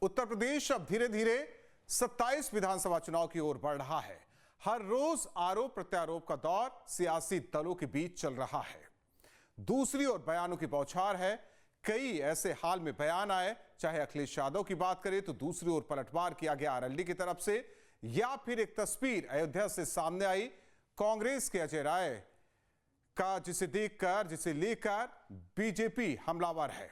उत्तर प्रदेश अब धीरे धीरे 27 विधानसभा चुनाव की ओर बढ़ रहा है। हर रोज आरोप प्रत्यारोप का दौर सियासी दलों के बीच चल रहा है। दूसरी ओर बयानों की बौछार है। कई ऐसे हाल में बयान आए, चाहे अखिलेश यादव की बात करें तो दूसरी ओर पलटवार किया गया आरएलडी की तरफ से, या फिर एक तस्वीर अयोध्या से सामने आई कांग्रेस के अजय राय का, जिसे लेकर बीजेपी हमलावर है।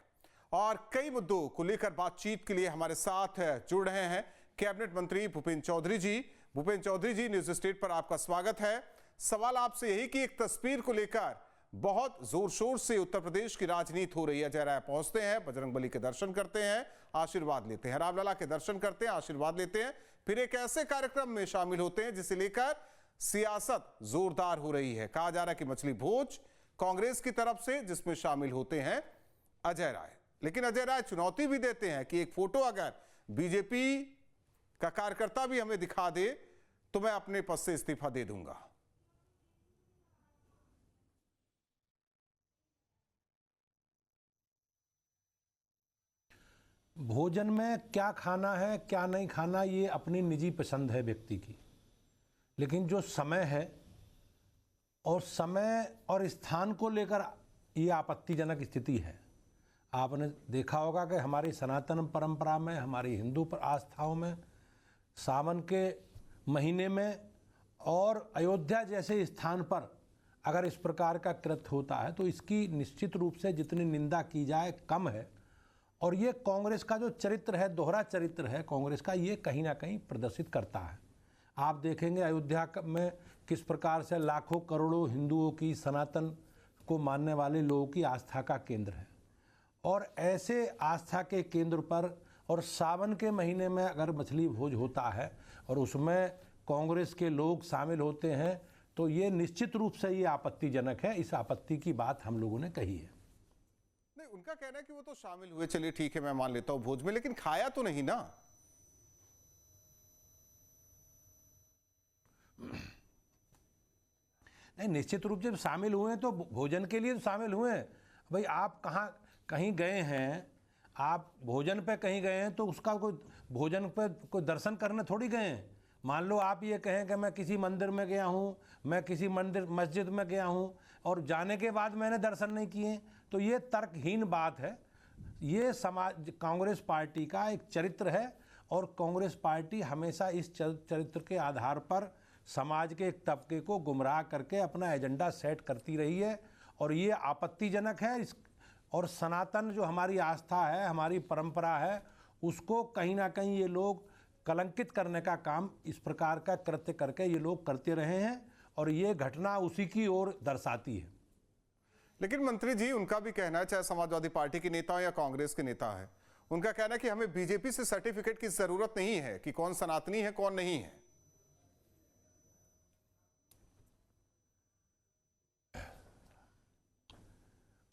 और कई मुद्दों को लेकर बातचीत के लिए हमारे साथ जुड़ रहे हैं कैबिनेट मंत्री भूपेंद्र चौधरी जी। भूपेंद्र चौधरी जी, न्यूज स्टेट पर आपका स्वागत है। सवाल आपसे यही कि एक तस्वीर को लेकर बहुत जोर शोर से उत्तर प्रदेश की राजनीति हो रही है। अजय राय पहुंचते हैं, बजरंगबली के दर्शन करते हैं, आशीर्वाद लेते हैं, रामलला के दर्शन करते हैं, आशीर्वाद लेते हैं, फिर एक ऐसे कार्यक्रम में शामिल होते हैं जिसे लेकर सियासत जोरदार हो रही है। कहा जा रहा है कि मछली भोज कांग्रेस की तरफ से, जिसमें शामिल होते हैं अजय राय। लेकिन अजय राय चुनौती भी देते हैं कि एक फोटो अगर बीजेपी का कार्यकर्ता भी हमें दिखा दे तो मैं अपने पद से इस्तीफा दे दूंगा। भोजन में क्या खाना है क्या नहीं खाना ये अपनी निजी पसंद है व्यक्ति की, लेकिन जो समय है और स्थान को लेकर ये आपत्तिजनक स्थिति है। आपने देखा होगा कि हमारी सनातन परंपरा में, हमारी हिंदू आस्थाओं में सावन के महीने में और अयोध्या जैसे स्थान पर अगर इस प्रकार का कृत्य होता है तो इसकी निश्चित रूप से जितनी निंदा की जाए कम है। और ये कांग्रेस का जो चरित्र है, दोहरा चरित्र है कांग्रेस का, ये कहीं ना कहीं प्रदर्शित करता है। आप देखेंगे अयोध्या में किस प्रकार से लाखों करोड़ों हिंदुओं की, सनातन को मानने वाले लोगों की आस्था का केंद्र है। और ऐसे आस्था के केंद्र पर और सावन के महीने में अगर मछली भोज होता है और उसमें कांग्रेस के लोग शामिल होते हैं तो ये निश्चित रूप से ये आपत्तिजनक है। इस आपत्ति की बात हम लोगों ने कही है। नहीं, उनका कहना है कि वो तो शामिल हुए, चलिए ठीक है, मैं मान लेता हूं भोज में, लेकिन खाया तो नहीं ना। नहीं, निश्चित रूप से शामिल हुए तो भोजन के लिए तो शामिल हुए हैं। भाई आप कहीं गए हैं, आप भोजन पे कहीं गए हैं तो उसका कोई भोजन पे कोई दर्शन करने थोड़ी गए हैं। मान लो आप ये कहें कि मैं किसी मंदिर में गया हूँ, मैं किसी मस्जिद में गया हूँ और जाने के बाद मैंने दर्शन नहीं किए, तो ये तर्कहीन बात है। ये कांग्रेस पार्टी का एक चरित्र है और कांग्रेस पार्टी हमेशा इस चरित्र के आधार पर समाज के एक तबके को गुमराह करके अपना एजेंडा सेट करती रही है। और ये आपत्तिजनक है। और सनातन जो हमारी आस्था है, हमारी परंपरा है, उसको कहीं ना कहीं ये लोग कलंकित करने का काम इस प्रकार का कृत्य करके ये लोग करते रहे हैं और ये घटना उसी की ओर दर्शाती है। लेकिन मंत्री जी, उनका भी कहना है, चाहे समाजवादी पार्टी के नेता या कांग्रेस के नेता है, उनका कहना है कि हमें बीजेपी से सर्टिफिकेट की जरूरत नहीं है कि कौन सनातनी है कौन नहीं है।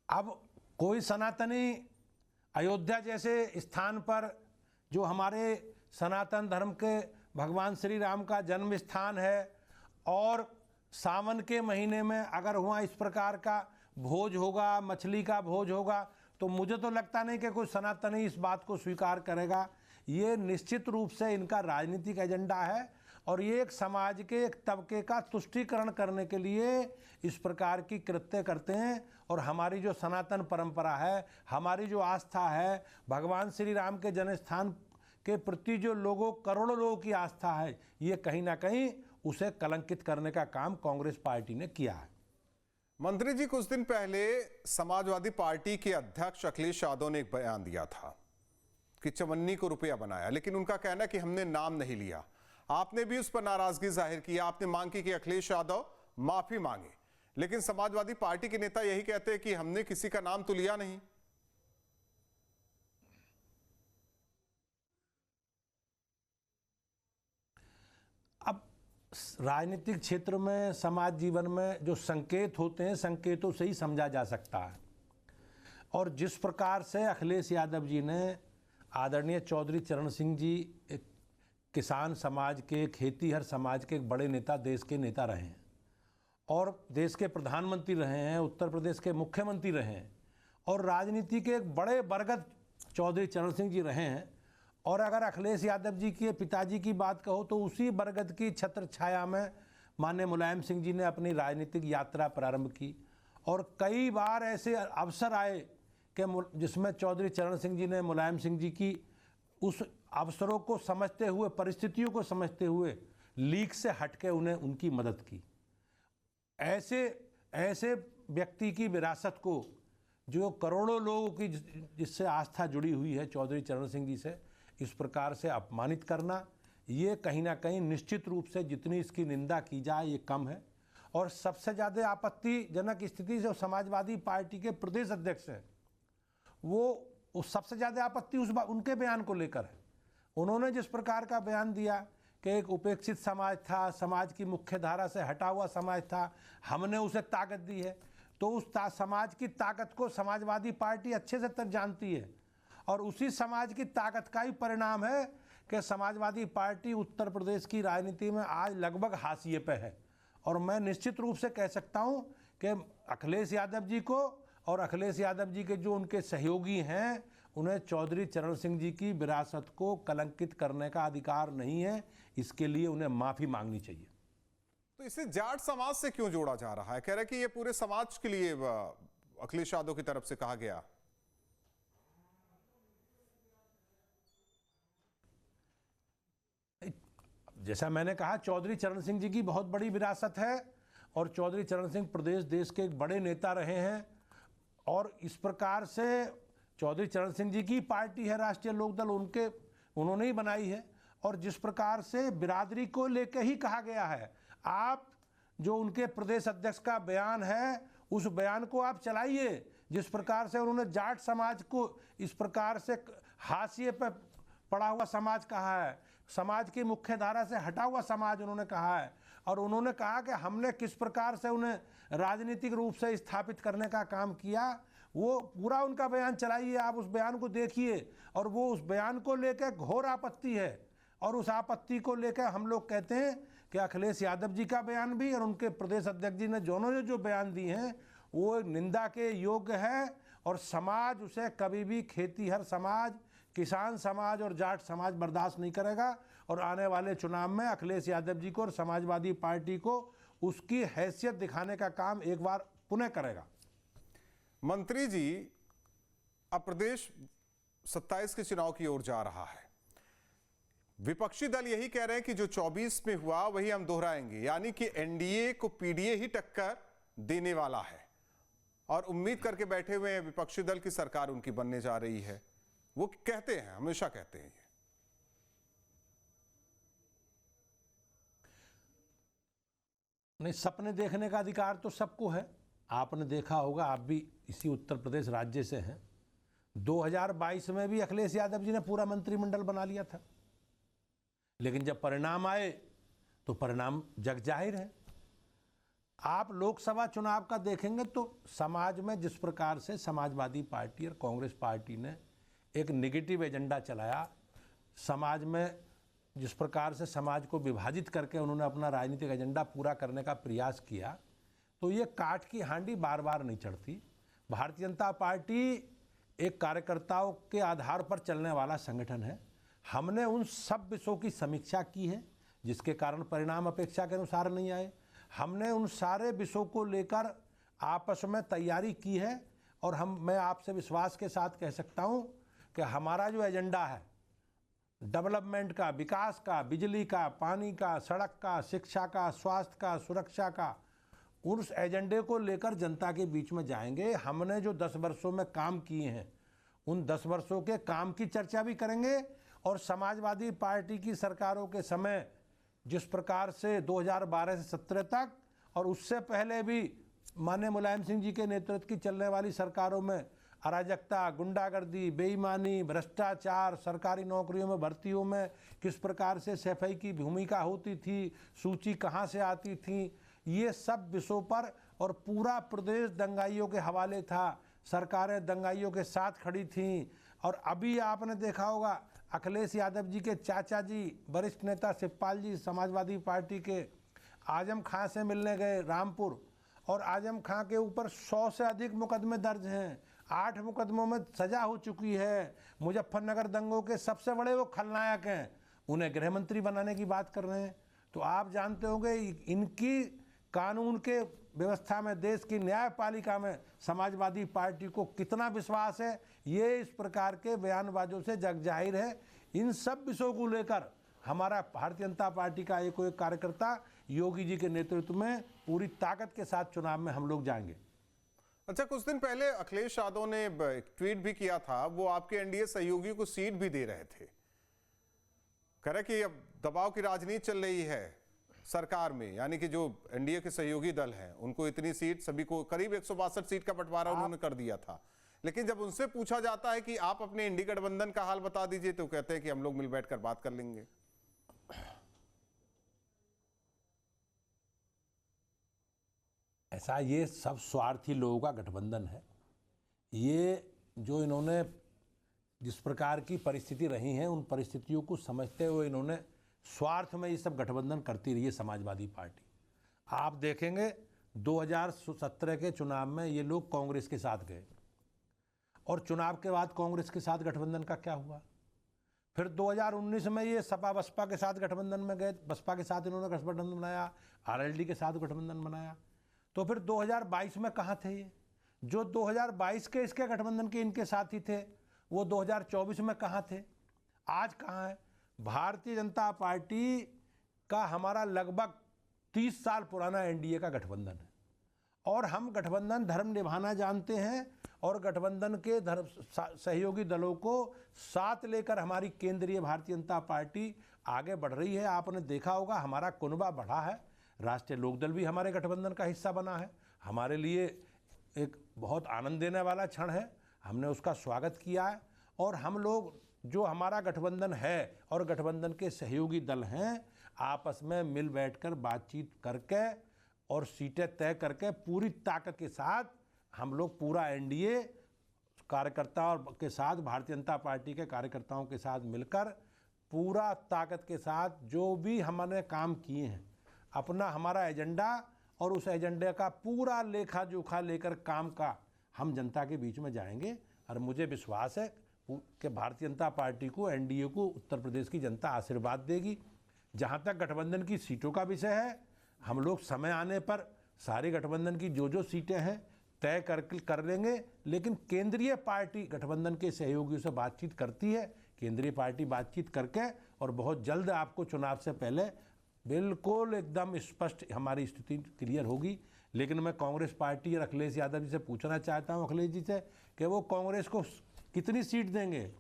अब कोई सनातनी अयोध्या जैसे स्थान पर, जो हमारे सनातन धर्म के भगवान श्री राम का जन्म स्थान है, और सावन के महीने में अगर वहाँ इस प्रकार का भोज होगा, मछली का भोज होगा, तो मुझे तो लगता नहीं कि कोई सनातनी इस बात को स्वीकार करेगा। ये निश्चित रूप से इनका राजनीतिक एजेंडा है और ये एक समाज के एक तबके का तुष्टीकरण करने के लिए इस प्रकार की कृत्य करते हैं। और हमारी जो सनातन परंपरा है, हमारी जो आस्था है, भगवान श्री राम के जन्म स्थान के प्रति जो करोड़ों लोगों की आस्था है, ये कहीं ना कहीं उसे कलंकित करने का काम कांग्रेस पार्टी ने किया है। मंत्री जी, कुछ दिन पहले समाजवादी पार्टी के अध्यक्ष अखिलेश यादव ने एक बयान दिया था कि चवन्नी को रुपया बनाया, लेकिन उनका कहना है कि हमने नाम नहीं लिया। आपने भी उस पर नाराजगी जाहिर की, आपने मांग की कि अखिलेश यादव माफी मांगे, लेकिन समाजवादी पार्टी के नेता यही कहते हैं कि हमने किसी का नाम तो लिया नहीं। अब राजनीतिक क्षेत्र में, समाज जीवन में जो संकेत होते हैं, संकेतों से ही समझा जा सकता है। और जिस प्रकार से अखिलेश यादव जी ने आदरणीय चौधरी चरण सिंह जी एक किसान समाज के, खेतीहर समाज के एक बड़े नेता, देश के नेता रहे हैं और देश के प्रधानमंत्री रहे हैं, उत्तर प्रदेश के मुख्यमंत्री रहे हैं और राजनीति के एक बड़े बरगद चौधरी चरण सिंह जी रहे हैं। और अगर अखिलेश यादव जी के पिताजी की बात कहो तो उसी बरगद की छत्र छाया में माननीय मुलायम सिंह जी ने अपनी राजनीतिक यात्रा प्रारंभ की। और कई बार ऐसे अवसर आए कि जिसमें चौधरी चरण सिंह जी ने मुलायम सिंह जी की उस अवसरों को समझते हुए, परिस्थितियों को समझते हुए लीक से हटके उन्हें उनकी मदद की। ऐसे व्यक्ति की विरासत को, जो करोड़ों लोगों की जिससे आस्था जुड़ी हुई है चौधरी चरण सिंह जी से, इस प्रकार से अपमानित करना, ये कहीं ना कहीं निश्चित रूप से जितनी इसकी निंदा की जाए ये कम है। और सबसे ज़्यादा आपत्तिजनक स्थिति जो समाजवादी पार्टी के प्रदेश अध्यक्ष हैं, वो सबसे ज़्यादा आपत्ति उनके बयान को लेकर है। उन्होंने जिस प्रकार का बयान दिया कि एक उपेक्षित समाज था, समाज की मुख्य धारा से हटा हुआ समाज था, हमने उसे ताकत दी है, तो उस समाज की ताकत को समाजवादी पार्टी अच्छे से तक जानती है। और उसी समाज की ताकत का ही परिणाम है कि समाजवादी पार्टी उत्तर प्रदेश की राजनीति में आज लगभग हाशिए पे है। और मैं निश्चित रूप से कह सकता हूं कि अखिलेश यादव जी को और अखिलेश यादव जी के जो उनके सहयोगी हैं, उन्हें चौधरी चरण सिंह जी की विरासत को कलंकित करने का अधिकार नहीं है। इसके लिए उन्हें माफ़ी मांगनी चाहिए। तो इसे जाट समाज से क्यों जोड़ा जा रहा है? कह रहे कि ये पूरे समाज के लिए अखिलेश यादव की तरफ से कहा गया। जैसा मैंने कहा, चौधरी चरण सिंह जी की बहुत बड़ी विरासत है और चौधरी चरण सिंह प्रदेश देश के एक बड़े नेता रहे हैं। और इस प्रकार से चौधरी चरण सिंह जी की पार्टी है राष्ट्रीय लोकदल, उन्होंने ही बनाई है। और जिस प्रकार से बिरादरी को लेकर ही कहा गया है, आप जो उनके प्रदेश अध्यक्ष का बयान है उस बयान को आप चलाइए। जिस प्रकार से उन्होंने जाट समाज को इस प्रकार से हाशिए पर पड़ा हुआ समाज कहा है, समाज की मुख्य धारा से हटा हुआ समाज उन्होंने कहा है। और उन्होंने कहा कि हमने किस प्रकार से उन्हें राजनीतिक रूप से स्थापित करने का काम किया, वो पूरा उनका बयान चलाइए, आप उस बयान को देखिए। और वो उस बयान को लेकर घोर आपत्ति है। और उस आपत्ति को लेकर हम लोग कहते हैं कि अखिलेश यादव जी का बयान भी और उनके प्रदेश अध्यक्ष जी ने दोनों ने जो बयान दिए हैं वो निंदा के योग्य है। और समाज उसे कभी भी खेतीहर समाज, किसान समाज और जाट समाज बर्दाश्त नहीं करेगा। और आने वाले चुनाव में अखिलेश यादव जी को और समाजवादी पार्टी को उसकी हैसियत दिखाने का काम एक बार पुनः करेगा। मंत्री जी, अब प्रदेश 27 के चुनाव की ओर जा रहा है। विपक्षी दल यही कह रहे हैं कि जो 24 में हुआ वही हम दोहराएंगे, यानी कि एनडीए को पीडीए ही टक्कर देने वाला है। और उम्मीद करके बैठे हुए हैं विपक्षी दल की सरकार उनकी बनने जा रही है। वो कहते हैं, हमेशा कहते हैं। नहीं, सपने देखने का अधिकार तो सबको है। आपने देखा होगा, आप भी इसी उत्तर प्रदेश राज्य से हैं, 2022 में भी अखिलेश यादव जी ने पूरा मंत्रिमंडल बना लिया था। लेकिन जब परिणाम आए तो परिणाम जग जाहिर है। आप लोकसभा चुनाव का देखेंगे तो समाज में जिस प्रकार से समाजवादी पार्टी और कांग्रेस पार्टी ने एक नेगेटिव एजेंडा चलाया, समाज में जिस प्रकार से समाज को विभाजित करके उन्होंने अपना राजनीतिक एजेंडा पूरा करने का प्रयास किया, तो ये काठ की हांडी बार बार नहीं चढ़ती। भारतीय जनता पार्टी एक कार्यकर्ताओं के आधार पर चलने वाला संगठन है। हमने उन सब विषयों की समीक्षा की है जिसके कारण परिणाम अपेक्षा के अनुसार नहीं आए। हमने उन सारे विषयों को लेकर आपस में तैयारी की है। और मैं आपसे विश्वास के साथ कह सकता हूं कि हमारा जो एजेंडा है डेवलपमेंट का, विकास का, बिजली का, पानी का, सड़क का, शिक्षा का, स्वास्थ्य का, सुरक्षा का, उस एजेंडे को लेकर जनता के बीच में जाएंगे। हमने जो 10 वर्षों में काम किए हैं उन 10 वर्षों के काम की चर्चा भी करेंगे। और समाजवादी पार्टी की सरकारों के समय जिस प्रकार से 2012 से 17 तक और उससे पहले भी माननीय मुलायम सिंह जी के नेतृत्व की चलने वाली सरकारों में अराजकता, गुंडागर्दी, बेईमानी, भ्रष्टाचार, सरकारी नौकरियों में भर्तियों में किस प्रकार से सफाई की भूमिका होती थी, सूची कहां से आती थी, ये सब विषयों पर और पूरा प्रदेश दंगाइयों के हवाले था। सरकारें दंगाइयों के साथ खड़ी थीं। और अभी आपने देखा होगा अखिलेश यादव जी के चाचा जी वरिष्ठ नेता शिवपाल जी समाजवादी पार्टी के आजम खां से मिलने गए रामपुर, और आजम खां के ऊपर 100 से अधिक मुकदमे दर्ज हैं। 8 मुकदमों में सजा हो चुकी है, मुजफ्फरनगर दंगों के सबसे बड़े वो खलनायक हैं, उन्हें गृह मंत्री बनाने की बात कर रहे हैं। तो आप जानते होंगे इनकी कानून के व्यवस्था में, देश की न्यायपालिका में समाजवादी पार्टी को कितना विश्वास है, ये इस प्रकार के बयानबाजों से जग जाहिर है। इन सब विषयों को लेकर हमारा भारतीय जनता पार्टी का एक कार्यकर्ता योगी जी के नेतृत्व में पूरी ताकत के साथ चुनाव में हम लोग जाएंगे। अच्छा, कुछ दिन पहले अखिलेश यादव ने एक ट्वीट भी किया था, वो आपके एनडीए सहयोगी को सीट भी दे रहे थे, कह रहे कि अब दबाव की राजनीति चल रही है सरकार में, यानी कि जो एनडीए के सहयोगी दल हैं उनको इतनी सीट, सभी को करीब 162 सीट का बंटवारा उन्होंने कर दिया था। लेकिन जब उनसे पूछा जाता है कि आप अपने इंडी गठबंधन का हाल बता दीजिए, तो कहते हैं कि हम लोग मिल बैठकर बात कर लेंगे। ऐसा ये सब स्वार्थी लोगों का गठबंधन है। ये जो इन्होंने जिस प्रकार की परिस्थिति रही है, उन परिस्थितियों को समझते हुए इन्होंने स्वार्थ में ये सब गठबंधन करती रही है समाजवादी पार्टी। आप देखेंगे 2017 के चुनाव में ये लोग कांग्रेस के साथ गए और चुनाव के बाद कांग्रेस के साथ गठबंधन का क्या हुआ। फिर 2019 में ये सपा बसपा के साथ गठबंधन में गए, बसपा के साथ इन्होंने गठबंधन बनाया, आरएलडी के साथ गठबंधन बनाया। तो फिर 2022 में कहाँ थे ये? जो 2022 के इसके गठबंधन के इनके साथी थे, वो 2024 में कहाँ थे? आज कहाँ है? भारतीय जनता पार्टी का हमारा लगभग 30 साल पुराना एनडीए का गठबंधन है और हम गठबंधन धर्म निभाना जानते हैं और गठबंधन के सहयोगी दलों को साथ लेकर हमारी केंद्रीय भारतीय जनता पार्टी आगे बढ़ रही है। आपने देखा होगा हमारा कुनबा बढ़ा है, राष्ट्रीय लोकदल भी हमारे गठबंधन का हिस्सा बना है। हमारे लिए एक बहुत आनंद देने वाला क्षण है, हमने उसका स्वागत किया है। और हम लोग जो हमारा गठबंधन है और गठबंधन के सहयोगी दल हैं, आपस में मिल बैठकर बातचीत करके और सीटें तय करके पूरी ताकत के साथ हम लोग पूरा एनडीए कार्यकर्ताओं के साथ, भारतीय जनता पार्टी के कार्यकर्ताओं के साथ मिलकर पूरा ताकत के साथ जो भी हमने काम किए हैं, अपना हमारा एजेंडा और उस एजेंडे का पूरा लेखा जोखा लेकर काम का हम जनता के बीच में जाएंगे। और मुझे विश्वास है कि भारतीय जनता पार्टी को, एनडीए को उत्तर प्रदेश की जनता आशीर्वाद देगी। जहाँ तक गठबंधन की सीटों का विषय है, हम लोग समय आने पर सारे गठबंधन की जो सीटें हैं तय कर लेंगे। लेकिन केंद्रीय पार्टी गठबंधन के सहयोगियों से बातचीत करती है, केंद्रीय पार्टी बातचीत करके और बहुत जल्द आपको चुनाव से पहले बिल्कुल एकदम स्पष्ट हमारी स्थिति क्लियर होगी। लेकिन मैं कांग्रेस पार्टी और अखिलेश यादव जी से पूछना चाहता हूं, अखिलेश जी से, कि वो कांग्रेस को कितनी सीट देंगे।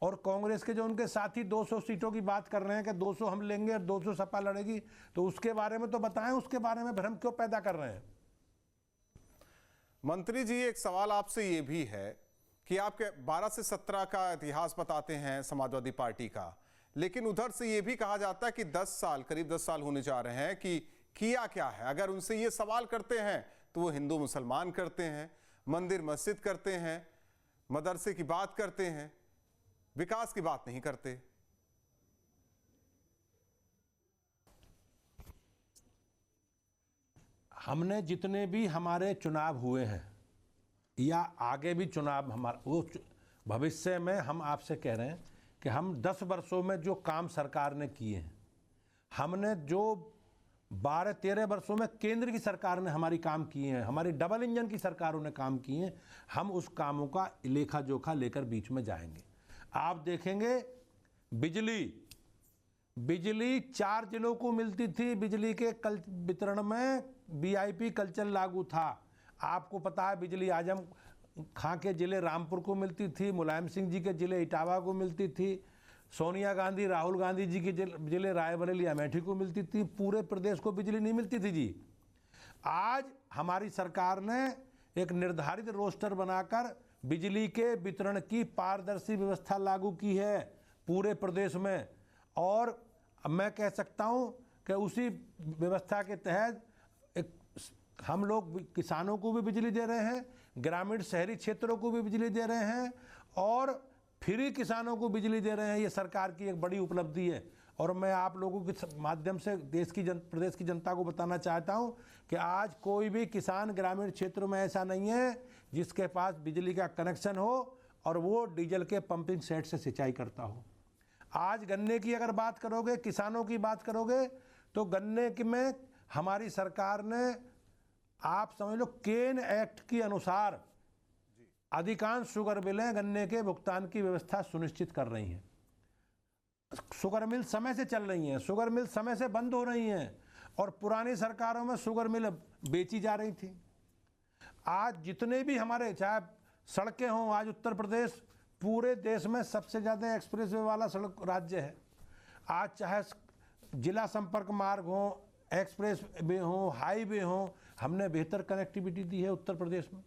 और कांग्रेस के जो उनके साथी 200 सीटों की बात कर रहे हैं कि 200 हम लेंगे और 200 सपा लड़ेगी, तो उसके बारे में तो बताएं, उसके बारे में भ्रम क्यों पैदा कर रहे हैं। मंत्री जी, एक सवाल आपसे ये भी है कि आपके 12 से 17 का इतिहास बताते हैं समाजवादी पार्टी का, लेकिन उधर से ये भी कहा जाता है कि 10 साल, करीब 10 साल होने जा रहे हैं कि किया क्या है। अगर उनसे ये सवाल करते हैं तो वो हिंदू मुसलमान करते हैं, मंदिर मस्जिद करते हैं, मदरसे की बात करते हैं, विकास की बात नहीं करते। हमने जितने भी हमारे चुनाव हुए हैं या आगे भी चुनाव हमारा, वो भविष्य में हम आपसे कह रहे हैं कि हम 10 वर्षों में जो काम सरकार ने किए हैं, हमने जो 12-13 वर्षों में केंद्र की सरकार ने हमारी काम किए हैं, हमारी डबल इंजन की सरकारों ने काम किए हैं, हम उस कामों का लेखा जोखा लेकर बीच में जाएंगे। आप देखेंगे बिजली 4 जिलों को मिलती थी, बिजली के वितरण में वीआईपी कल्चर लागू था। आपको पता है बिजली आजम खां के जिले रामपुर को मिलती थी, मुलायम सिंह जी के जिले इटावा को मिलती थी, सोनिया गांधी राहुल गांधी जी के जिले रायबरेली अमेठी को मिलती थी। पूरे प्रदेश को बिजली नहीं मिलती थी जी। आज हमारी सरकार ने एक निर्धारित रोस्टर बनाकर बिजली के वितरण की पारदर्शी व्यवस्था लागू की है पूरे प्रदेश में। और मैं कह सकता हूं कि उसी व्यवस्था के तहत हम लोग किसानों को भी बिजली दे रहे हैं, ग्रामीण शहरी क्षेत्रों को भी बिजली दे रहे हैं और फ्री किसानों को बिजली दे रहे हैं, ये सरकार की एक बड़ी उपलब्धि है। और मैं आप लोगों के माध्यम से प्रदेश की जनता को बताना चाहता हूं कि आज कोई भी किसान ग्रामीण क्षेत्रों में ऐसा नहीं है जिसके पास बिजली का कनेक्शन हो और वो डीजल के पंपिंग सेट से सिंचाई करता हो। आज गन्ने की अगर बात करोगे, किसानों की बात करोगे, तो गन्ने की में हमारी सरकार ने, आप समझ लो, केन एक्ट के अनुसार अधिकांश शुगर मिलें गन्ने के भुगतान की व्यवस्था सुनिश्चित कर रही हैं। शुगर मिल समय से चल रही हैं, शुगर मिल समय से बंद हो रही हैं, और पुरानी सरकारों में शुगर मिल बेची जा रही थी। आज जितने भी हमारे चाहे सड़कें हों, आज उत्तर प्रदेश पूरे देश में सबसे ज़्यादा एक्सप्रेस वे वाला सड़क राज्य है। आज चाहे जिला संपर्क मार्ग हो, एक्सप्रेस वे हो, हाईवे हो, हमने बेहतर कनेक्टिविटी दी है उत्तर प्रदेश में।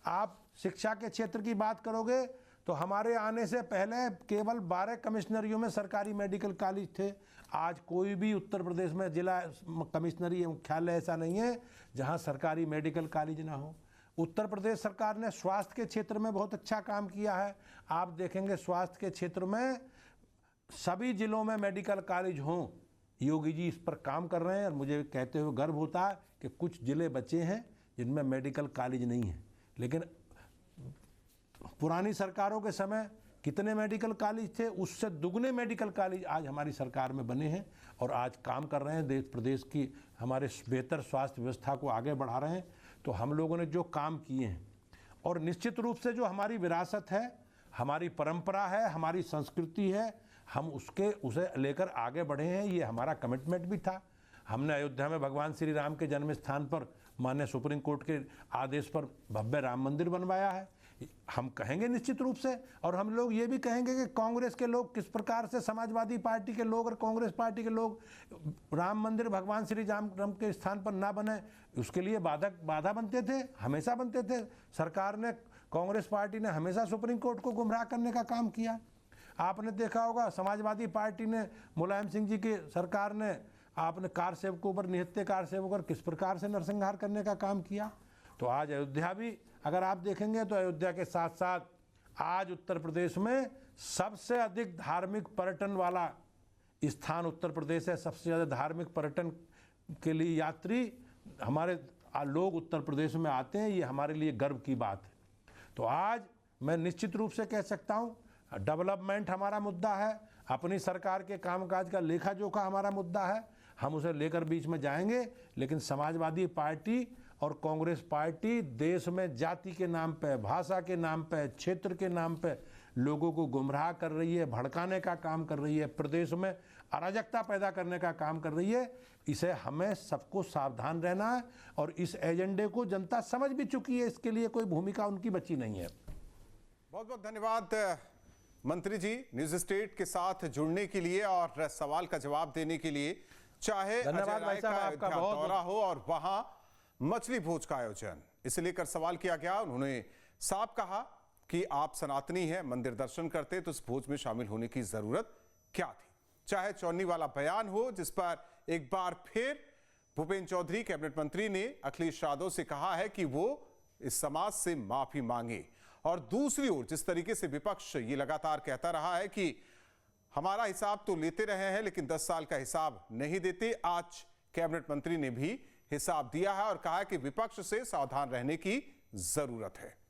आप शिक्षा के क्षेत्र की बात करोगे तो हमारे आने से पहले केवल 12 कमिश्नरियों में सरकारी मेडिकल कॉलेज थे। आज कोई भी उत्तर प्रदेश में जिला कमिश्नरी मुख्यालय ऐसा नहीं है जहां सरकारी मेडिकल कॉलेज ना हो। उत्तर प्रदेश सरकार ने स्वास्थ्य के क्षेत्र में बहुत अच्छा काम किया है। आप देखेंगे स्वास्थ्य के क्षेत्र में सभी जिलों में मेडिकल कॉलेज हों। योगी जी इस पर काम कर रहे हैं और मुझे कहते हुए गर्व होता है कि कुछ जिले बचे हैं जिनमें मेडिकल कॉलेज नहीं है। लेकिन पुरानी सरकारों के समय कितने मेडिकल कॉलेज थे, उससे दुगने मेडिकल कॉलेज आज हमारी सरकार में बने हैं और आज काम कर रहे हैं, देश प्रदेश की हमारे बेहतर स्वास्थ्य व्यवस्था को आगे बढ़ा रहे हैं। तो हम लोगों ने जो काम किए हैं, और निश्चित रूप से जो हमारी विरासत है, हमारी परंपरा है, हमारी संस्कृति है, हम उसे लेकर आगे बढ़े हैं। ये हमारा कमिटमेंट भी था। हमने अयोध्या में भगवान श्री राम के जन्म स्थान पर माननीय सुप्रीम कोर्ट के आदेश पर भव्य राम मंदिर बनवाया है। हम कहेंगे निश्चित रूप से, और हम लोग ये भी कहेंगे कि कांग्रेस के लोग किस प्रकार से, समाजवादी पार्टी के लोग और कांग्रेस पार्टी के लोग राम मंदिर भगवान श्री राम के स्थान पर ना बने, उसके लिए बाधा बनते थे, हमेशा बनते थे। सरकार ने, कांग्रेस पार्टी ने हमेशा सुप्रीम कोर्ट को गुमराह करने का काम किया। आपने देखा होगा समाजवादी पार्टी ने, मुलायम सिंह जी की सरकार ने, आपने कार सेवकों पर, निहत्थे कार सेवकों पर किस प्रकार से नरसंहार करने का काम किया। तो आज अयोध्या भी अगर आप देखेंगे तो अयोध्या के साथ साथ आज उत्तर प्रदेश में सबसे अधिक धार्मिक पर्यटन वाला स्थान उत्तर प्रदेश है। सबसे ज़्यादा धार्मिक पर्यटन के लिए यात्री हमारे लोग उत्तर प्रदेश में आते हैं। ये हमारे लिए गर्व की बात है। तो आज मैं निश्चित रूप से कह सकता हूँ, डेवलपमेंट हमारा मुद्दा है, अपनी सरकार के कामकाज का लेखा जोखा हमारा मुद्दा है, हम उसे लेकर बीच में जाएंगे। लेकिन समाजवादी पार्टी और कांग्रेस पार्टी देश में जाति के नाम पे, भाषा के नाम पे, क्षेत्र के नाम पे लोगों को गुमराह कर रही है, भड़काने का काम कर रही है, प्रदेश में अराजकता पैदा करने का काम कर रही है। इसे हमें सबको सावधान रहना है, और इस एजेंडे को जनता समझ भी चुकी है। इसके लिए कोई भूमिका उनकी बची नहीं है। बहुत बहुत धन्यवाद मंत्री जी, न्यूज स्टेट के साथ जुड़ने के लिए और सवाल का जवाब देने के लिए। चाहे धन्यवाद भाई साहब, आपका बहुत दौरा हो और वहां मछली भोज का आयोजन, इसे लेकर सवाल किया गया। उन्होंने साफ कहा कि आप सनातनी हैं, मंदिर दर्शन करते, तो इस भोज में शामिल होने की जरूरत क्या थी। चाहे चौनी वाला बयान हो जिस पर एक बार फिर भूपेंद्र चौधरी कैबिनेट मंत्री ने अखिलेश यादव से कहा है कि वो इस समाज से माफी मांगे, और दूसरी ओर जिस तरीके से विपक्ष ये लगातार कहता रहा है कि हमारा हिसाब तो लेते रहे हैं लेकिन 10 साल का हिसाब नहीं देते, आज कैबिनेट मंत्री ने भी हिसाब दिया है और कहा है कि विपक्ष से सावधान रहने की जरूरत है।